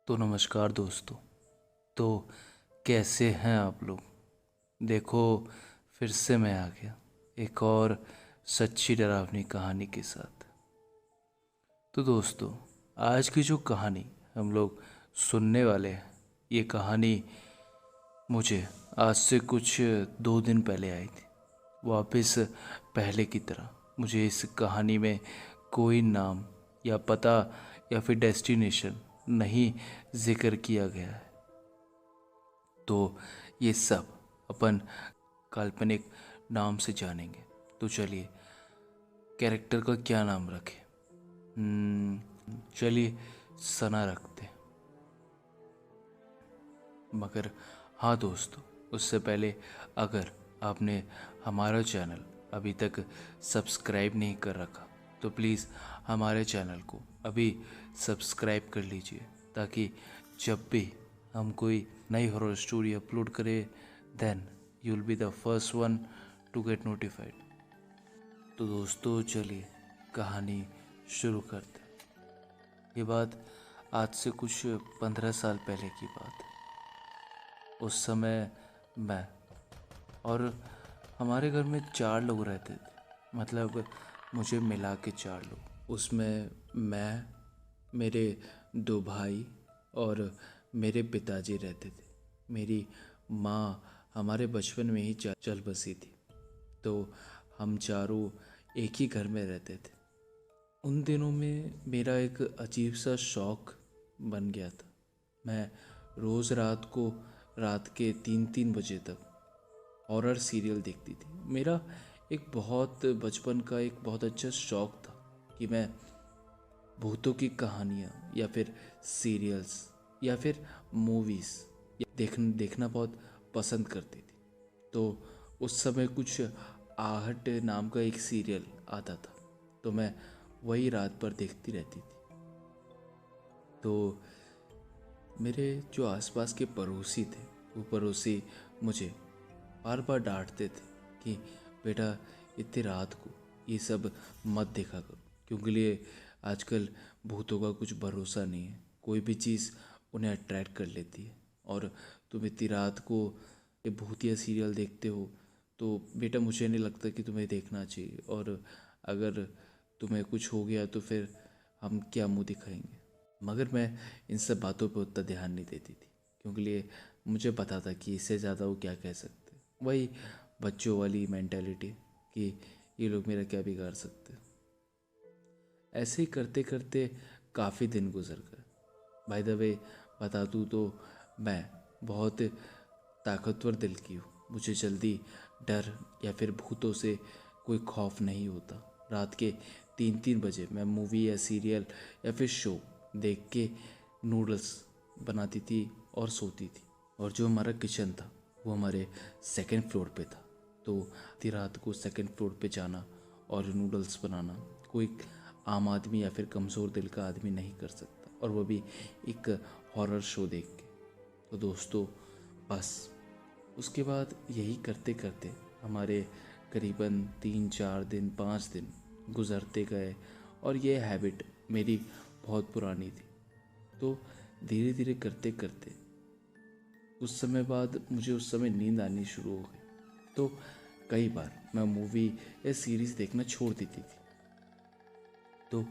तो नमस्कार दोस्तों। तो कैसे हैं आप लोग। देखो, फिर से मैं आ गया एक और सच्ची डरावनी कहानी के साथ। तो दोस्तों, आज की जो कहानी हम लोग सुनने वाले हैं, ये कहानी मुझे आज से कुछ 2 दिन पहले आई थी। वापस पहले की तरह मुझे इस कहानी में कोई नाम या पता या फिर डेस्टिनेशन नहीं जिक्र किया गया है। तो ये सब अपन काल्पनिक नाम से जानेंगे। तो चलिए, कैरेक्टर का क्या नाम रखें? चलिए सना रखते हैं। मगर हाँ दोस्तों, उससे पहले अगर आपने हमारा चैनल अभी तक सब्सक्राइब नहीं कर रखा तो प्लीज़ हमारे चैनल को अभी सब्सक्राइब कर लीजिए, ताकि जब भी हम कोई नई हॉरर स्टोरी अपलोड करें then you will be the first one to get notified. तो दोस्तों चलिए कहानी शुरू करते हैं। ये बात आज से कुछ 15 साल पहले की बात है। उस समय मैं और हमारे घर में 4 लोग रहते थे, मतलब मुझे मिला के 4 लोग। उसमें मैं, मेरे 2 भाई और मेरे पिताजी रहते थे। मेरी माँ हमारे बचपन में ही चल बसी थी, तो हम चारों एक ही घर में रहते थे। उन दिनों में मेरा एक अजीब सा शौक बन गया था। मैं रोज़ रात के 3-3 बजे तक हॉरर सीरियल देखती थी। मेरा एक बहुत बचपन का एक बहुत अच्छा शौक था कि मैं भूतों की कहानियाँ या फिर सीरियल्स या फिर मूवीज़ देखना बहुत पसंद करती थी। तो उस समय कुछ आहट नाम का एक सीरियल आता था, तो मैं वही रात भर देखती रहती थी। तो मेरे जो आसपास के पड़ोसी थे, वो पड़ोसी मुझे बार बार डांटते थे कि बेटा इतनी रात को ये सब मत देखा करो, क्योंकि लिए आजकल भूतों का कुछ भरोसा नहीं है। कोई भी चीज़ उन्हें अट्रैक्ट कर लेती है, और तुम इतनी रात को ये भूतिया सीरियल देखते हो, तो बेटा मुझे नहीं लगता कि तुम्हें देखना चाहिए। और अगर तुम्हें कुछ हो गया तो फिर हम क्या मुंह दिखाएंगे। मगर मैं इन सब बातों पर उतना ध्यान नहीं देती थी, क्योंकि लिए मुझे पता था कि इससे ज़्यादा वो क्या कह सकते। वही बच्चों वाली मेंटालिटी कि ये लोग मेरा क्या बिगाड़ सकते। ऐसे ही करते करते काफ़ी दिन गुजर गए। बाय द वे बता दूँ तो मैं बहुत ताकतवर दिल की हूँ। मुझे जल्दी डर या फिर भूतों से कोई खौफ नहीं होता। रात के 3-3 बजे मैं मूवी या सीरियल या फिर शो देख के नूडल्स बनाती थी और सोती थी। और जो हमारा किचन था वो हमारे 2nd फ्लोर पे था, तो आधी रात को 2nd फ्लोर पे जाना और नूडल्स बनाना कोई आम आदमी या फिर कमज़ोर दिल का आदमी नहीं कर सकता, और वो भी एक हॉरर शो देख के। तो दोस्तों बस उसके बाद यही करते करते हमारे करीबन 3-4 दिन 5 दिन गुजरते गए, और ये हैबिट मेरी बहुत पुरानी थी। तो धीरे धीरे करते करते उस समय बाद मुझे उस समय नींद आनी शुरू हो गई। तो कई बार मैं मूवी या सीरीज़ देखना छोड़ देती थी। तो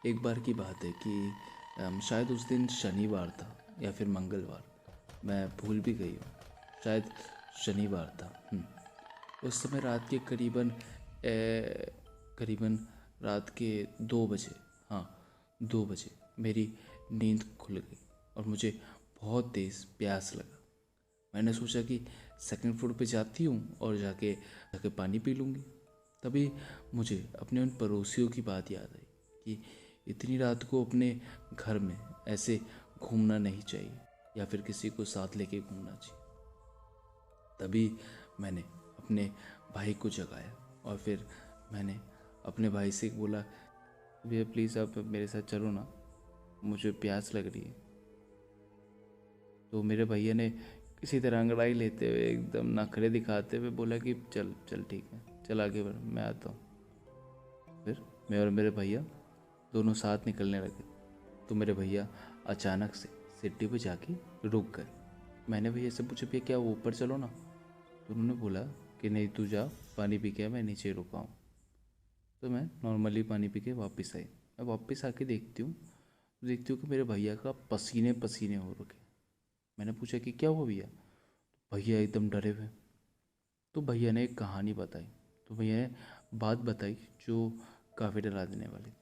एक बार की बात है कि शायद उस दिन शनिवार था या फिर मंगलवार, मैं भूल भी गई हूँ, शायद शनिवार था। उस समय रात के करीबन रात के 2 बजे, हाँ 2 बजे मेरी नींद खुल गई और मुझे बहुत तेज़ प्यास लगा। मैंने सोचा कि 2nd फ्लोर पे जाती हूँ और जाके पानी पी लूँगी। तभी मुझे अपने उन पड़ोसियों की बात याद आई कि इतनी रात को अपने घर में ऐसे घूमना नहीं चाहिए, या फिर किसी को साथ लेके घूमना चाहिए। तभी मैंने अपने भाई को जगाया और फिर मैंने अपने भाई से बोला, भैया प्लीज़ आप मेरे साथ चलो ना, मुझे प्यास लग रही है। तो मेरे भैया ने किसी तरह अंगड़ाई लेते हुए, एकदम नखरे दिखाते हुए बोला कि चल चल ठीक है, चल आगे बढ़, मैं आता हूँ। फिर मैं और मेरे भैया दोनों साथ निकलने लगे। तो मेरे भैया अचानक से सीढ़ी पे जाके रुक गए। मैंने भैया से पूछा भैया क्या ऊपर चलो ना, तो उन्होंने बोला कि नहीं तू जा, पानी पी के मैं नीचे रुका हूँ। तो मैं नॉर्मली पानी पी के वापस आई। मैं वापस आके देखती हूँ कि मेरे भैया का पसीने पसीने हो रखे। मैंने पूछा कि क्या हुआ भैया, भैया एकदम डरे हुए। तो भैया ने एक कहानी बताई, तो भैया ने बात बताई जो काफ़ी डरा देने वाली थी।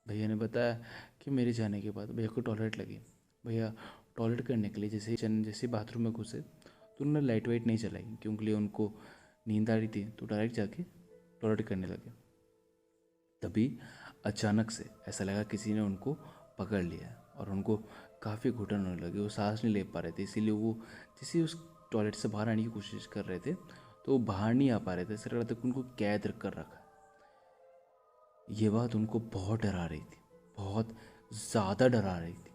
भैया ने बताया कि मेरे जाने के बाद भैया को टॉयलेट लगी। भैया टॉयलेट करने के लिए जैसे बाथरूम में घुसे तो उन्होंने लाइट वाइट नहीं चलाई, क्योंकि उनको नींद आ रही थी, तो डायरेक्ट जाके टॉयलेट करने लगे। तभी अचानक से ऐसा लगा किसी ने उनको पकड़ लिया और उनको काफ़ी घुटन होने लगी। वो सांस नहीं ले पा रहे थे, इसीलिए वो जैसे उस टॉयलेट से बाहर आने की कोशिश कर रहे थे तो वो बाहर नहीं आ पा रहे थे। ऐसा लग रहा था कि उनको कैद कर रखा है। ये बात उनको बहुत डरा रही थी, बहुत ज़्यादा डरा रही थी।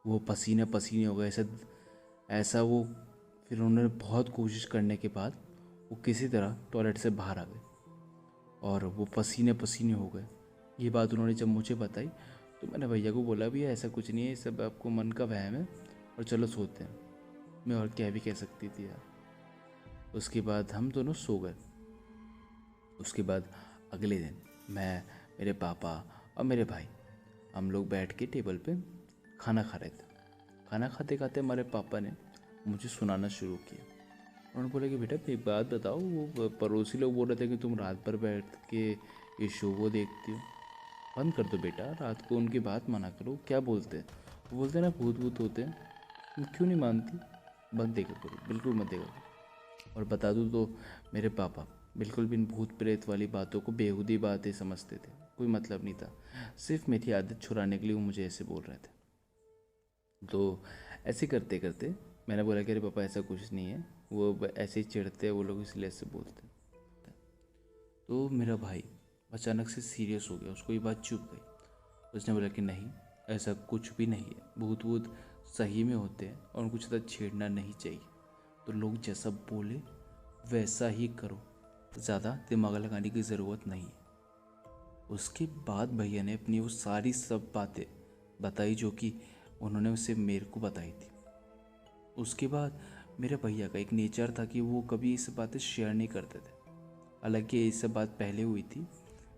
वो पसीने पसीने हो गए ऐसा वो। फिर उन्होंने बहुत कोशिश करने के बाद वो किसी तरह टॉयलेट से बाहर आ गए और वो पसीने पसीने हो गए। ये बात उन्होंने जब मुझे बताई तो मैंने भैया को बोला भी ऐसा कुछ नहीं है, ये सब आपको मन का वहम है और चलो सोते हैं। मैं और क्या भी कह सकती थी यार। उसके बाद हम दोनों सो गए। उसके बाद अगले दिन मैं, मेरे पापा और मेरे भाई, हम लोग बैठ के टेबल पे खाना खा रहे थे। खाना खाते खाते हमारे पापा ने मुझे सुनाना शुरू किया। उन्होंने बोला कि बेटा एक बात बताओ, वो पड़ोसी लोग बोल रहे थे कि तुम रात भर बैठ के ये शो वो देखती हो, बंद कर दो बेटा, रात को उनकी बात माना करो। क्या बोलते हैं वो, बोलते हैं ना भूत भूत होते हैं, तुम क्यों नहीं मानती? बंद देखा करो, बिल्कुल मत देखा करो। और बता दूँ तो मेरे पापा बिल्कुल भी इन भूत प्रेत वाली बातों को बेहूदी बातें समझते थे, कोई मतलब नहीं था। सिर्फ मेरी आदत छुड़ाने के लिए वो मुझे ऐसे बोल रहे थे। तो ऐसे करते करते मैंने बोला कि अरे पापा ऐसा कुछ नहीं है, वो ऐसे ही चिढ़ते हैं वो लोग, इसलिए ऐसे बोलते हैं। तो मेरा भाई अचानक से सीरियस हो गया, उसको ये बात चुप गई। उसने बोला कि नहीं, ऐसा कुछ भी नहीं है, भूत वूत सही में होते हैं और उनको ज़्यादा छेड़ना नहीं चाहिए। तो लोग जैसा बोले वैसा ही करो, ज़्यादा दिमाग लगाने की ज़रूरत नहीं है। उसके बाद भैया ने अपनी वो सारी सब बातें बताई जो कि उन्होंने उसे मेरे को बताई थी। उसके बाद मेरे भैया का एक नेचर था कि वो कभी ये सब बातें शेयर नहीं करते थे। हालांकि ये सब बात पहले हुई थी,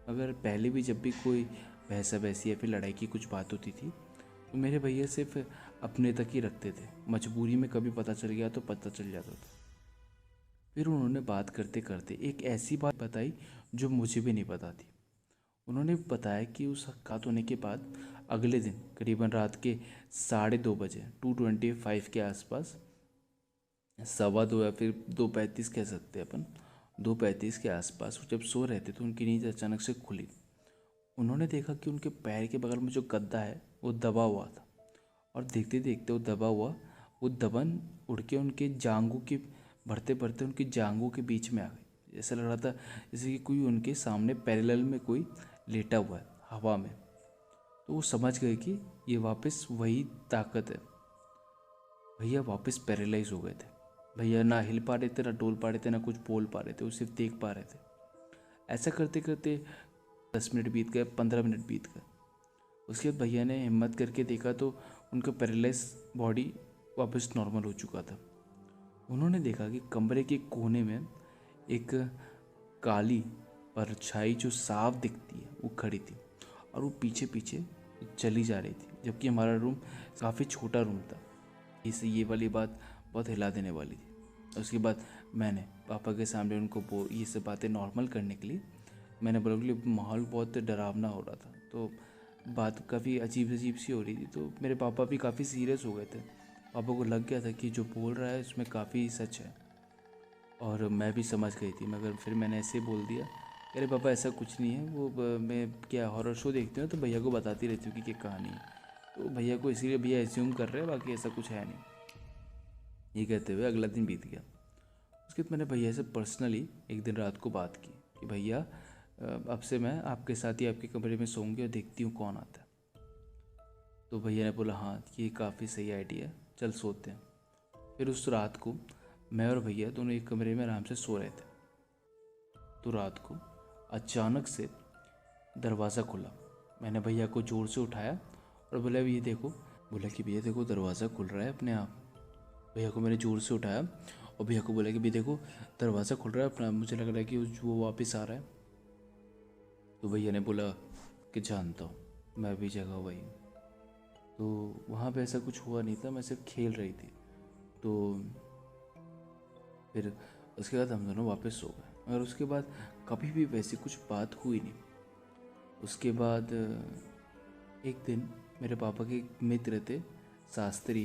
मगर पहले भी जब भी कोई बहसा बहसी या फिर लड़ाई की कुछ बात होती थी तो मेरे भैया सिर्फ अपने तक ही रखते थे। मजबूरी में कभी पता चल गया तो पता चल जाता था। फिर उन्होंने बात करते करते एक ऐसी बात बताई जो मुझे भी नहीं पता थी। उन्होंने बताया कि उस हक़ात होने के बाद अगले दिन करीबन रात के 2:30 बजे 2:25 के आसपास, 2:15 या फिर 2:35 कह सकते हैं अपन, 2:35 के आसपास वो जब सो रहे थे तो उनकी नींद अचानक से खुली। उन्होंने देखा कि उनके पैर के बगल में जो गद्दा है वो दबा हुआ था और देखते देखते वो दबा हुआ वो दबन उड़ के उनके जांघों के बढ़ते बढ़ते उनकी जांघों के बीच में आ गई। ऐसा लग रहा था जैसे कि कोई उनके सामने पैरेलल में कोई लेटा हुआ है हवा में। तो वो समझ गए कि ये वापस वही ताकत है। भैया वापस पैरालाइज हो गए थे। भैया ना हिल पा रहे थे, ना डोल पा रहे थे, ना कुछ बोल पा रहे थे, वो सिर्फ देख पा रहे थे। ऐसा करते करते 10 मिनट बीत गए, 15 मिनट बीत गए। उसके बाद भैया ने हिम्मत करके देखा तो उनका पैरालाइज बॉडी वापस नॉर्मल हो चुका था। उन्होंने देखा कि कमरे के कोने में एक काली परछाई जो साफ दिखती है वो खड़ी थी और वो पीछे पीछे चली जा रही थी, जबकि हमारा रूम काफ़ी छोटा रूम था। इससे ये वाली बात बहुत हिला देने वाली थी। उसके बाद मैंने पापा के सामने उनको ये सब बातें नॉर्मल करने के लिए मैंने बोला कि माहौल बहुत डरावना हो रहा था, तो बात काफ़ी अजीब अजीब सी हो रही थी। तो मेरे पापा भी काफ़ी सीरियस हो गए थे। पापा को लग गया था कि जो बोल रहा है उसमें काफ़ी सच है, और मैं भी समझ गई थी। मगर फिर मैंने ऐसे बोल दिया, अरे पापा ऐसा कुछ नहीं है, वो मैं क्या हॉरर शो देखती हूँ तो भैया को बताती रहती हूँ कि क्या कहानी है, तो भैया को इसीलिए भैया एज्यूम कर रहे हैं, बाकी ऐसा कुछ है नहीं। ये कहते हुए अगला दिन बीत गया। उसके बाद मैंने भैया से पर्सनली एक दिन रात को बात की कि भैया अब से मैं आपके साथ ही आपके कमरे में सोऊंगी और देखती हूँ कौन आता है। तो भैया ने बोला हाँ ये काफ़ी सही आइडिया है, चल सोते हैं। फिर उस रात को मैं और भैया दोनों एक कमरे में आराम से सो रहे थे। तो रात को अचानक से दरवाज़ा खुला। मैंने भैया को ज़ोर से उठाया और बोला ये देखो बोला कि भैया देखो दरवाज़ा खुल रहा है अपने आप। भैया को मैंने ज़ोर से उठाया और भैया को बोला कि भैया देखो दरवाज़ा खुल रहा है अपना, मुझे लग रहा है कि वो वापस आ रहा है। तो भैया ने बोला कि जानता हूँ, मैं भी जगह वही हूँ। तो वहाँ पे ऐसा कुछ हुआ नहीं था, मैं सिर्फ खेल रही थी। तो फिर उसके बाद हम दोनों वापस सो गए और उसके बाद कभी भी वैसी कुछ बात हुई नहीं। उसके बाद एक दिन मेरे पापा के एक मित्र थे, शास्त्री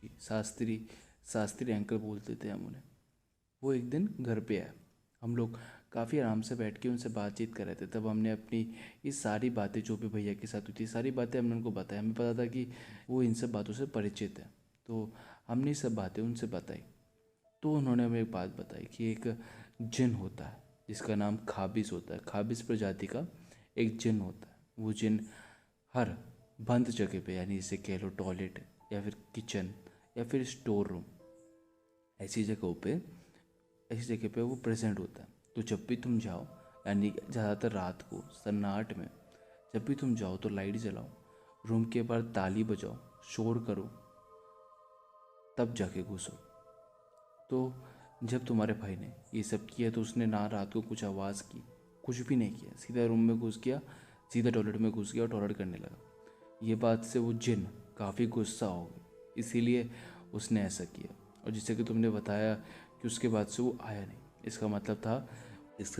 जी, शास्त्री अंकल बोलते थे हम उन्हें। वो एक दिन घर पे आए। हम लोग काफ़ी आराम से बैठ के उनसे बातचीत कर रहे थे। तब हमने अपनी ये सारी बातें जो भी भैया के साथ हुई थी, सारी बातें हमने उनको बताई। हमें पता था कि वो इन सब बातों से परिचित है, तो हमने सब बातें उनसे बताई। तो उन्होंने हमें एक बात बताई कि एक जिन होता है जिसका नाम खाबिस होता है। खाबिस प्रजाति का एक जिन होता है। वो जिन हर बंद जगह पे, यानी इसे कह लो टॉयलेट या फिर किचन या फिर स्टोर रूम, ऐसी जगहों पे ऐसी जगह पे वो प्रेजेंट होता है। तो जब भी तुम जाओ, यानी ज़्यादातर रात को सन्नाट में, जब भी तुम जाओ तो लाइट जलाओ, रूम के बाहर ताली बजाओ, शोर करो, तब जाके घुसो। तो जब तुम्हारे भाई ने ये सब किया तो उसने ना रात को कुछ आवाज़ की, कुछ भी नहीं किया, सीधा रूम में घुस गया, सीधा टॉयलेट में घुस गया और टॉयलेट करने लगा। ये बात से वो जिन काफ़ी गुस्सा हो गया, इसीलिए उसने ऐसा किया। और जैसे कि तुमने बताया कि उसके बाद से वो आया नहीं, इसका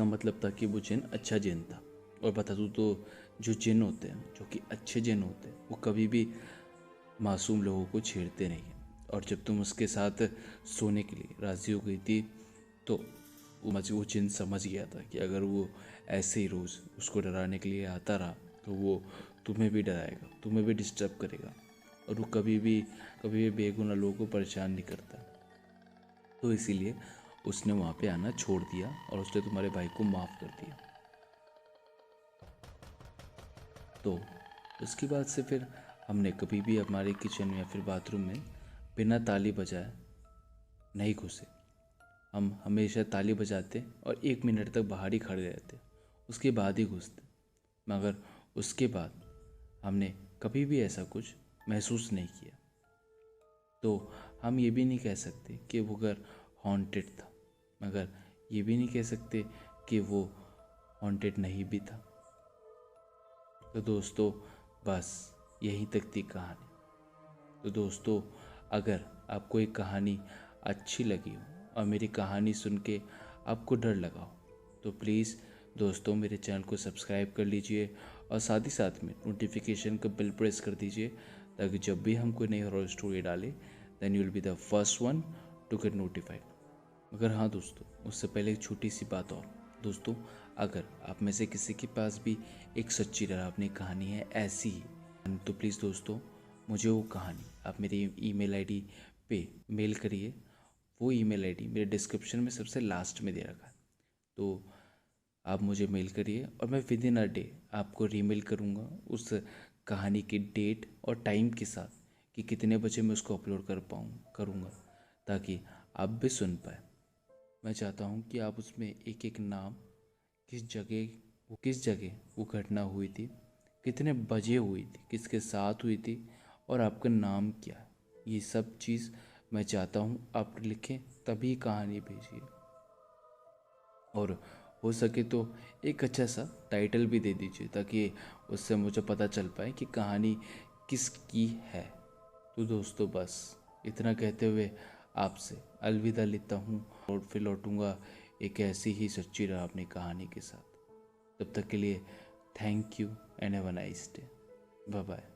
मतलब था कि वो जिन अच्छा जिन था। और बता दूँ तो जो जिन होते हैं, जो कि अच्छे जिन होते हैं, वो कभी भी मासूम लोगों को छेड़ते नहीं हैं। और जब तुम उसके साथ सोने के लिए राज़ी हो गई थी तो वो जिन समझ गया था कि अगर वो ऐसे ही रोज़ उसको डराने के लिए आता रहा तो वो तुम्हें भी डराएगा, तुम्हें भी डिस्टर्ब करेगा। और वो कभी भी बेगुनाह लोगों को परेशान नहीं करता। तो इसीलिए उसने वहाँ पे आना छोड़ दिया और उसने तुम्हारे भाई को माफ़ कर दिया। तो उसके बाद से फिर हमने कभी भी हमारे किचन या फिर बाथरूम में बिना ताली बजाए नहीं घुसे। हम हमेशा ताली बजाते और 1 मिनट तक बाहर ही खड़े रहते, उसके बाद ही घुसते। मगर उसके बाद हमने कभी भी ऐसा कुछ महसूस नहीं किया। तो हम ये भी नहीं कह सकते कि वो घर हॉन्टेड था, मगर ये भी नहीं कह सकते कि वो हॉन्टेड नहीं भी था। तो दोस्तों, बस यहीं तक थी कहानी। तो दोस्तों, अगर आपको एक कहानी अच्छी लगी हो और मेरी कहानी सुन के आपको डर लगा हो तो प्लीज़ दोस्तों मेरे चैनल को सब्सक्राइब कर लीजिए और साथ ही साथ में नोटिफिकेशन का बेल प्रेस कर दीजिए, ताकि जब भी हम कोई नई हॉरर स्टोरी डालें then you will be the first one to get notified. मगर हाँ दोस्तों, उससे पहले एक छोटी सी बात और। दोस्तों, अगर आप में से किसी के पास भी एक सच्ची डरावनी कहानी है ऐसी ही, तो प्लीज़ दोस्तों मुझे वो कहानी आप मेरी ईमेल आईडी पे मेल करिए। वो ईमेल आईडी मेरे डिस्क्रिप्शन में सबसे लास्ट में दे रखा है। तो आप मुझे मेल करिए और मैं विद इन अ डे आपको रीमेल करूँगा उस कहानी की डेट और टाइम के साथ कि कितने बजे मैं उसको अपलोड करूँगा, ताकि आप भी सुन पाए। मैं चाहता हूँ कि आप उसमें एक एक नाम, किस जगह वो घटना हुई थी, कितने बजे हुई थी, किसके साथ हुई थी और आपका नाम क्या है, ये सब चीज़ मैं चाहता हूँ आप लिखें, तभी कहानी भेजिए। और हो सके तो एक अच्छा सा टाइटल भी दे दीजिए, ताकि उससे मुझे पता चल पाए कि कहानी किसकी है। तो दोस्तों, बस इतना कहते हुए आपसे अलविदा लेता हूँ और फिर लौटूंगा एक ऐसी ही सच्ची डरावनी कहानी के साथ। तब तक के लिए thank you and have a nice day. Bye bye.